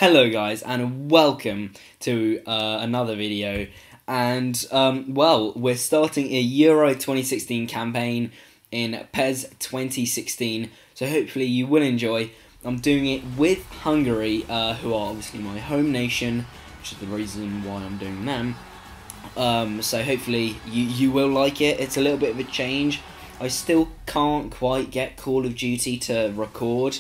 Hello guys, and welcome to another video. And well, we're starting a Euro 2016 campaign in PES 2016, so hopefully you will enjoy. I'm doing it with Hungary, who are obviously my home nation, which is the reason why I'm doing them. So hopefully you will like it. It's a little bit of a change. I still can't quite get Call of Duty to record.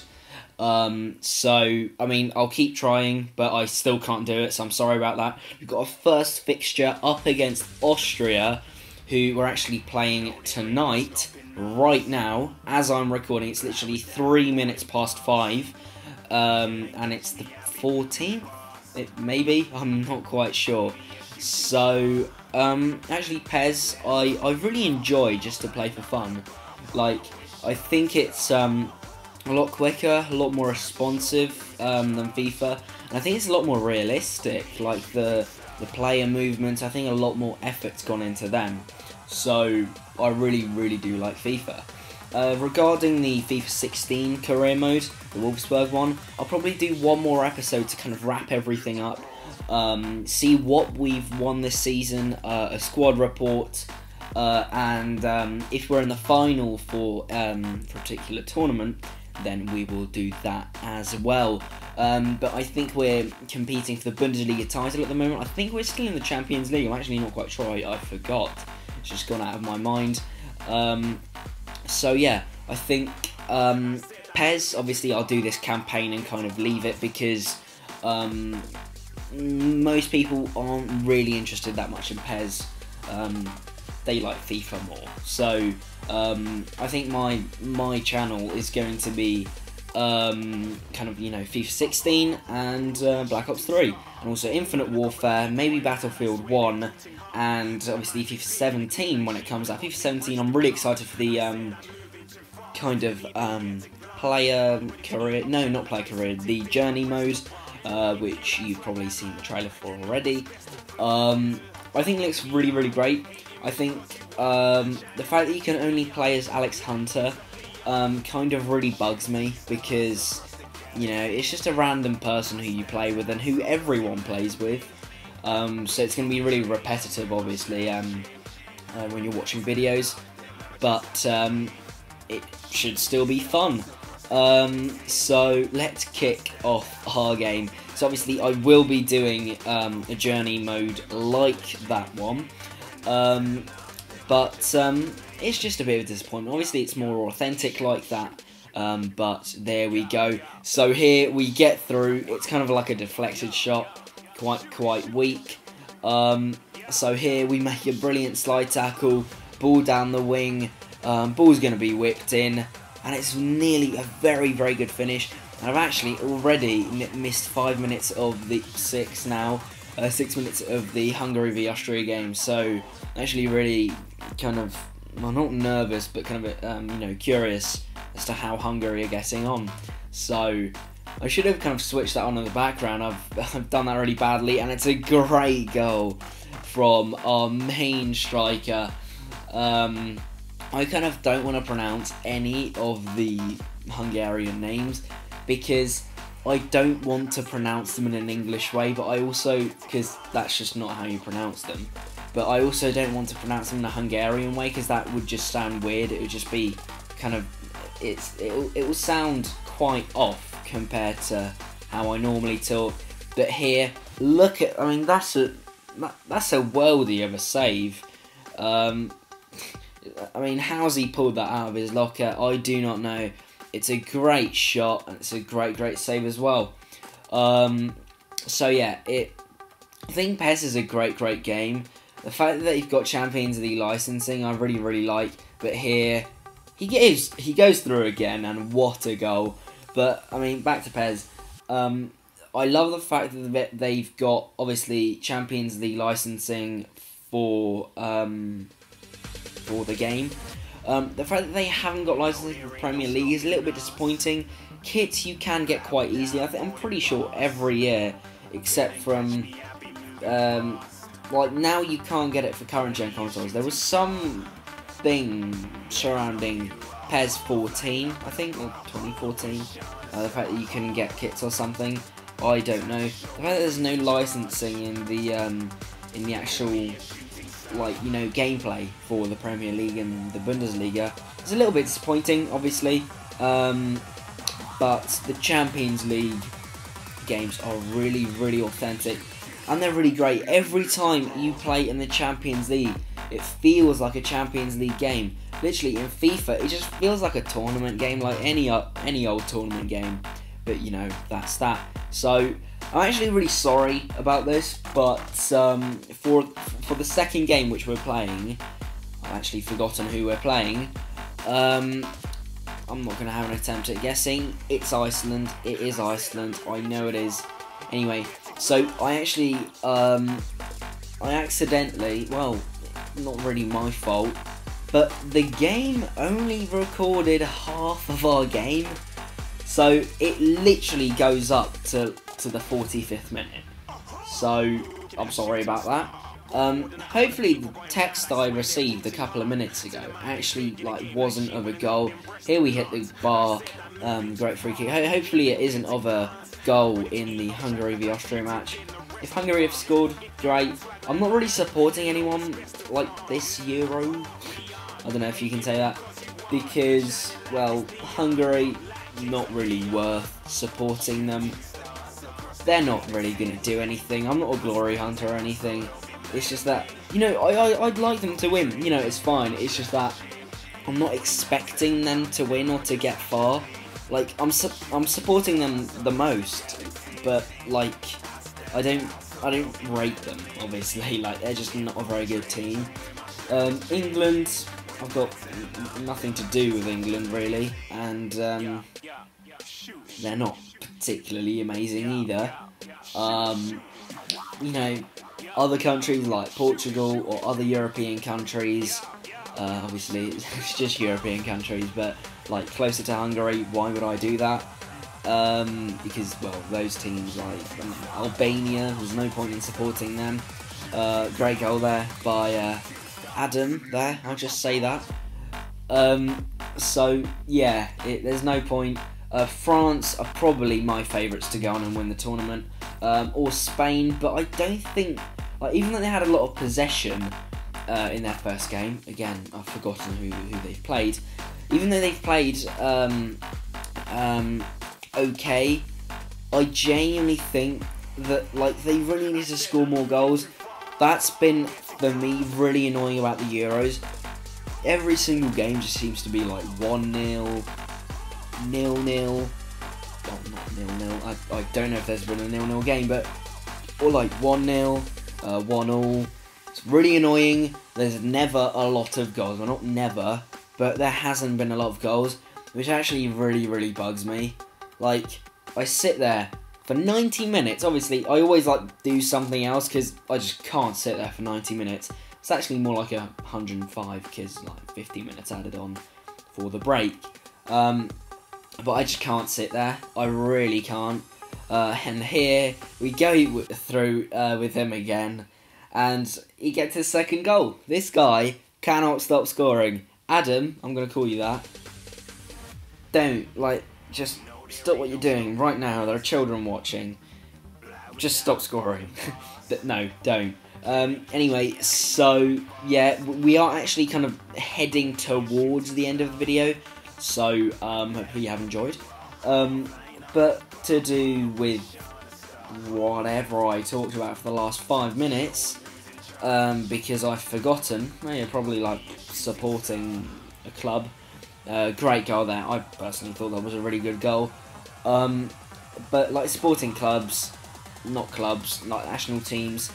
So, I mean, I'll keep trying, but I still can't do it, so I'm sorry about that. We've got a first fixture up against Austria, who we're actually playing tonight, right now, as I'm recording. It's literally 3 minutes past 5, and it's the 14th, maybe? I'm not quite sure. So, actually, PES, I really enjoy just to play for fun. Like, I think it's, a lot quicker, a lot more responsive than FIFA, and I think it's a lot more realistic. Like the player movements, I think a lot more effort's gone into them. So I really do like FIFA. Regarding the FIFA 16 career mode, the Wolfsburg one, I'll probably do one more episode to kind of wrap everything up, see what we've won this season, a squad report, and if we're in the final for a particular tournament, then we will do that as well. But I think we're competing for the Bundesliga title at the moment. I think we're still in the Champions League. I'm actually not quite sure. I forgot. It's just gone out of my mind. So yeah, I think PES, obviously I'll do this campaign and kind of leave it because most people aren't really interested that much in PES. They like FIFA more. So I think my channel is going to be kind of, you know, FIFA 16 and Black Ops 3, and also Infinite Warfare, maybe Battlefield 1, and obviously FIFA 17 when it comes out. FIFA 17, I'm really excited for the kind of player career, no, not player career, the journey mode, which you've probably seen the trailer for already. I think it looks really great. I think the fact that you can only play as Alex Hunter kind of really bugs me, because, you know, it's just a random person who you play with and who everyone plays with. So it's going to be really repetitive, obviously, when you're watching videos, but it should still be fun. So let's kick off our game. So obviously I will be doing a journey mode like that one. But it's just a bit of a disappointment. Obviously it's more authentic like that, but there we go. So here we get through. It's kind of like a deflected shot, quite weak. So here we make a brilliant slide tackle, ball down the wing, ball's going to be whipped in, and it's nearly a very good finish. And I've actually already missed 5 minutes of the 6 minutes of the Hungary v Austria game, so actually really kind of, well, not nervous, but kind of you know, curious as to how Hungary are getting on. So I should have kind of switched that on in the background. I've done that really badly, and it's a great goal from our main striker. I kind of don't want to pronounce any of the Hungarian names because I don't want to pronounce them in an English way, but I also, because that's just not how you pronounce them, but I also don't want to pronounce them in a Hungarian way because that would just sound weird. It would just be kind of, it will sound quite off compared to how I normally talk. But here, look at, I mean, that's a worldie of a save. I mean, how's he pulled that out of his locker? I do not know. It's a great shot, and it's a great save as well. So yeah, I think PES is a great game. The fact that they've got Champions League licensing, I really like. But here, he goes through again, and what a goal! But I mean, back to PES. I love the fact that they've got obviously Champions League licensing for the game. The fact that they haven't got licensing for the Premier League is a little bit disappointing. Kits you can get quite easily. I'm pretty sure every year, except from like now you can't get it for current gen consoles. There was some thing surrounding PES 14, I think, or 2014. The fact that you can get kits or something. I don't know. The fact that there's no licensing in the actual, like, you know, gameplay for the Premier League and the Bundesliga is a little bit disappointing, obviously. But the Champions League games are really, really authentic, and they're really great. Every time you play in the Champions League, it feels like a Champions League game. Literally, in FIFA, it just feels like a tournament game, like any old tournament game. But, you know, that's that. So, I'm actually really sorry about this, but for the second game which we're playing, I've actually forgotten who we're playing. I'm not going to have an attempt at guessing. It's Iceland. It is Iceland. I know it is. Anyway, so I actually, I accidentally, well, not really my fault, but the game only recorded half of our game. So it literally goes up to the 45th minute. So I'm sorry about that. Hopefully the text I received a couple of minutes ago actually wasn't of a goal. Here we hit the bar, great free kick. Hopefully it isn't of a goal in the Hungary v Austria match. If Hungary have scored, great. I'm not really supporting anyone like this Euro. I don't know if you can say that, because, well, Hungary, not really worth supporting them. They're not really going to do anything. I'm not a glory hunter or anything. It's just that, you know, I'd like them to win. You know, it's fine. It's just that I'm not expecting them to win or to get far. Like, I'm supporting them the most, but like, I don't rate them, obviously. Like, they're just not a very good team. England, I've got nothing to do with England really, and they're not particularly amazing either. You know, other countries like Portugal or other European countries, obviously it's just European countries, but like closer to Hungary, why would I do that? Because, well, those teams like Albania, there's no point in supporting them. Great goal there by Adam there, I'll just say that. So yeah, there's no point. France are probably my favourites to go on and win the tournament, or Spain, but I don't think, like, even though they had a lot of possession in their first game, again, I've forgotten who they've played, even though they've played okay, I genuinely think that, like, they really need to score more goals. That's been, for me, really annoying about the Euros. Every single game just seems to be like 1-0, 0-0. Well, not 0-0. I don't know if there's been a 0-0 game, but, or like 1-0, 1-0. It's really annoying. There's never a lot of goals. Well, not never, but there hasn't been a lot of goals, which actually really, really bugs me. Like, I sit there for 90 minutes. Obviously, I always like do something else because I just can't sit there for 90 minutes. It's actually more like 105 because like 50 minutes added on for the break. But I just can't sit there. I really can't. And here we go through with him again, and he gets his second goal. This guy cannot stop scoring. Adam, I'm gonna call you that. Don't, like, just stop what you're doing right now. There are children watching. Just stop scoring. No, don't. Anyway, so yeah, we are actually kind of heading towards the end of the video, so hopefully you have enjoyed. But to do with whatever I talked about for the last 5 minutes, because I've forgotten, you're probably like supporting a club. Great goal there. I personally thought that was a really good goal. But like supporting clubs, not national teams,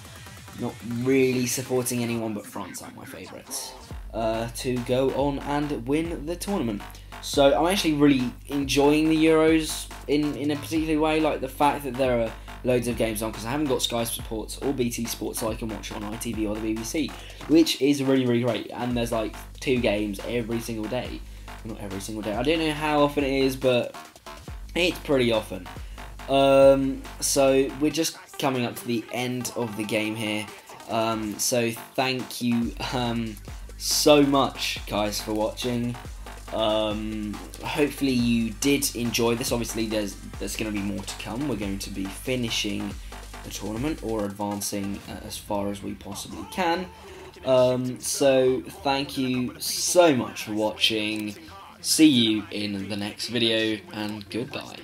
not really supporting anyone, but France are my favourites to go on and win the tournament. So I'm actually really enjoying the Euros in a particular way, like the fact that there are loads of games on, because I haven't got Sky Sports or BT Sports, so I can watch it on ITV or the BBC, which is really, really great. And there's like 2 games every single day. Not every single day. I don't know how often it is, but it's pretty often. So we're just coming up to the end of the game here. So thank you so much, guys, for watching. Hopefully you did enjoy this. Obviously there's going to be more to come. We're going to be finishing the tournament or advancing as far as we possibly can. So thank you so much for watching. See you in the next video, and goodbye.